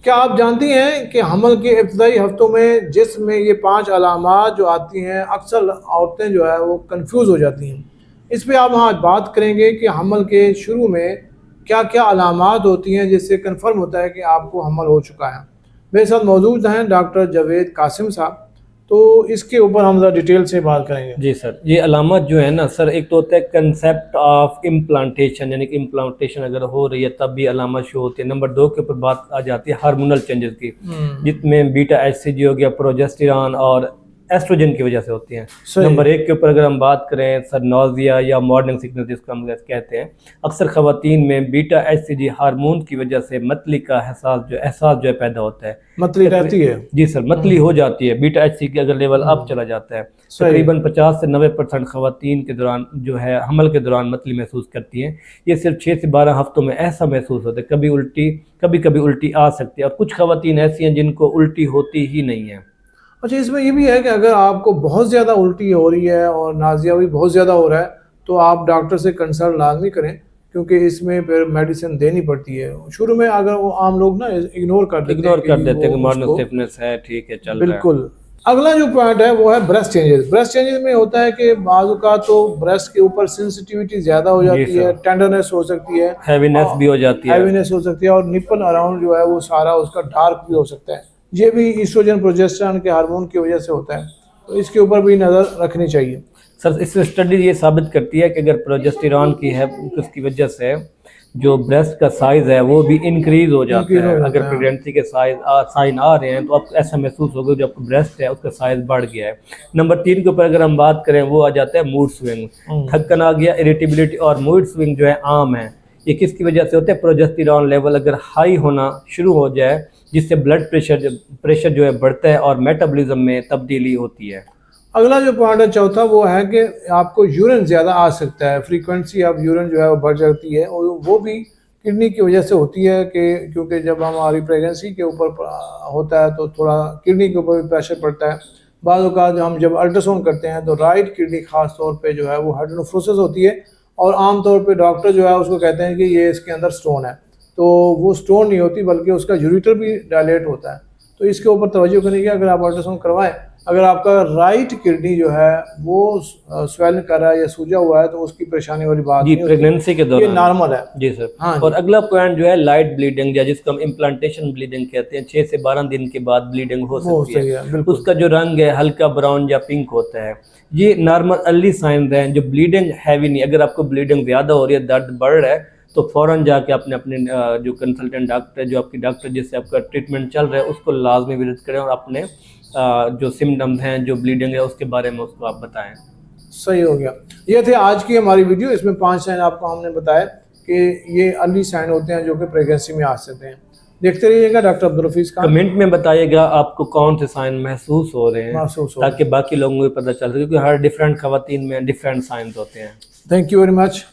क्या आप जानती हैं कि हमल के इब्तदाई हफ्तों में जिस्म में ये 5 अलामात जो आती हैं, अक्सर औरतें जो है वो कंफ्यूज हो जाती हैं। इस पे आप आज बात करेंगे कि हमल के शुरू में क्या क्या अलामात होती हैं जिससे कंफर्म होता है कि आपको हमल हो चुका है। मेरे साथ मौजूद हैं डॉक्टर जावेद कासिम साहब, तो इसके ऊपर हम ज़रा डिटेल से बात करेंगे। जी सर, ये अलामत जो है ना सर, एक तो होता है कंसेप्ट ऑफ इम्प्लांटेशन, यानी कि इम्प्लांटेशन अगर हो रही है तब भी अलामत शो होती है। नंबर 2 के ऊपर बात आ जाती है हार्मोनल चेंजेस की, जिसमें बीटा एचसीजी हो गया, प्रोजेस्टेरॉन और एस्ट्रोजन की वजह से होती हैं। नंबर 1 के ऊपर अगर हम बात करें सर, नौजिया या मॉर्निंग सिकनेस जिसको हम कहते हैं, अक्सर खवातीन में बीटा एचसीजी हार्मोन की वजह से मतली का एहसास जो है पैदा होता है। मतली रहती है? जी सर, मतली हो जाती है। बीटा एचसीजी का अगर लेवल अप चला जाता है, तकरीबन 50 से 90% खवातीन के दौरान जो है हमल के दौरान मतली महसूस करती हैं। ये सिर्फ 6 से 12 हफ्तों में ऐसा महसूस होता है। कभी कभी उल्टी आ सकती है, और कुछ खवातीन ऐसी हैं जिनको उल्टी होती ही नहीं है। अच्छा, इसमें ये भी है कि अगर आपको बहुत ज़्यादा उल्टी हो रही है और नाज़िया भी बहुत ज़्यादा हो रहा है, तो आप डॉक्टर से कंसल्ट लाजमी करें, क्योंकि इसमें फिर मेडिसिन देनी पड़ती है। शुरू में अगर वो आम लोग ना इग्नोर कर देते हैं कि मॉर्निंग स्टिफनेस है, ठीक है, चल रहा है। बिल्कुल। अगला जो पॉइंट है वो है ब्रेस्ट चेंजेस। ब्रेस्ट चेंजेस में होता है कि बाज़ औक़ात तो ब्रेस्ट के ऊपर सेंसिटिविटी ज़्यादा हो जाती है, टेंडरनेस हो सकती है, हैवीनेस भी हो जाती है, हैवीनेस हो सकती है, और निपल अराउंड जो है वो सारा उसका डार्क भी हो सकता है। ये भी ईस्ट्रोजन प्रोजेस्टेरॉन के हार्मोन की वजह से होता है, तो इसके ऊपर भी नज़र रखनी चाहिए। सर, इस स्टडी ये साबित करती है कि अगर प्रोजेस्टेरॉन की है उसकी वजह से जो ब्रेस्ट का साइज़ है वो भी इंक्रीज हो जाता है। अगर प्रेगनेंसी के साइन आ रहे हैं तो आपको ऐसा महसूस होगा जो आपका ब्रेस्ट है उसका साइज़ बढ़ गया है। नंबर 3 के ऊपर अगर हम बात करें, वो आ जाता है मूड स्विंग। थकन आ गया, इरिटेबिलिटी और मूड स्विंग जो है आम है। ये किसकी वजह से होता है? प्रोजेस्टेरॉन लेवल अगर हाई होना शुरू हो जाए, जिससे ब्लड प्रेशर जो है बढ़ता है और मेटाबॉलिज्म में तब्दीली होती है। अगला जो पॉइंट है चौथा, वो है कि आपको यूरिन ज़्यादा आ सकता है। फ्रीक्वेंसी ऑफ यूरिन जो है वो बढ़ जाती है, और वो भी किडनी की वजह से होती है कि क्योंकि जब हमारी प्रेगनेंसी के ऊपर होता है तो थोड़ा किडनी के ऊपर भी प्रेशर पड़ता है। बाज़ औक़ात हम जब अल्ट्रासाउंड करते हैं तो राइट किडनी ख़ास तौर पे जो है वो हाइड्रोनेफ्रोसिस होती है, और आम तौर पे डॉक्टर जो है उसको कहते हैं कि ये इसके अंदर स्टोन है। तो वो स्टोन नहीं होती, बल्कि उसका यूरेटर भी डायलेट होता है। तो इसके ऊपर तवज्जो करनी है। अगर आप अल्ट्रासाउंड करवाएं, अगर आपका राइट किडनी जो है वो स्वेलिंग कर रहा है या सूजा हुआ है, तो उसकी परेशानी वाली बात जी, प्रेगनेंसी के दौरान ये नॉर्मल है। जी सर। हाँ, और अगला पॉइंट जो है लाइट ब्लीडिंग, या जिसको हम इम्प्लांटेशन ब्लीडिंग कहते हैं। 6 से 12 दिन के बाद ब्लीडिंग हो सकती है। उसका जो रंग है हल्का ब्राउन या पिंक होता है। ये नॉर्मल अर्ली साइन हैं, जो ब्लीडिंग हैवी नहीं। अगर आपको ब्लीडिंग ज़्यादा हो रही है, दर्द बढ़ रहा है, तो फ़ौरन जाके अपने जो कंसल्टेंट डॉक्टर, जो आपकी डॉक्टर जिससे आपका ट्रीटमेंट चल रहा है, उसको लाजमी विजिट करें और अपने जो सिम्टम्स हैं, जो ब्लीडिंग है, उसके बारे में उसको आप बताएं। सही हो गया। ये थे आज की हमारी वीडियो। इसमें 5 साइन आपको हमने बताया कि ये अर्ली साइन होते हैं जो कि प्रेगनेंसी में आ सकते हैं। देखते रहिएगा डॉक्टर अब्दुल हफीज़ का। कमेंट में बताइएगा आपको कौन से साइन महसूस हो रहे हैं, ताकि बाकी लोगों को पता चल सके, क्योंकि हर डिफरेंट खवातीन में डिफरेंट साइंस होते हैं। Thank you very much.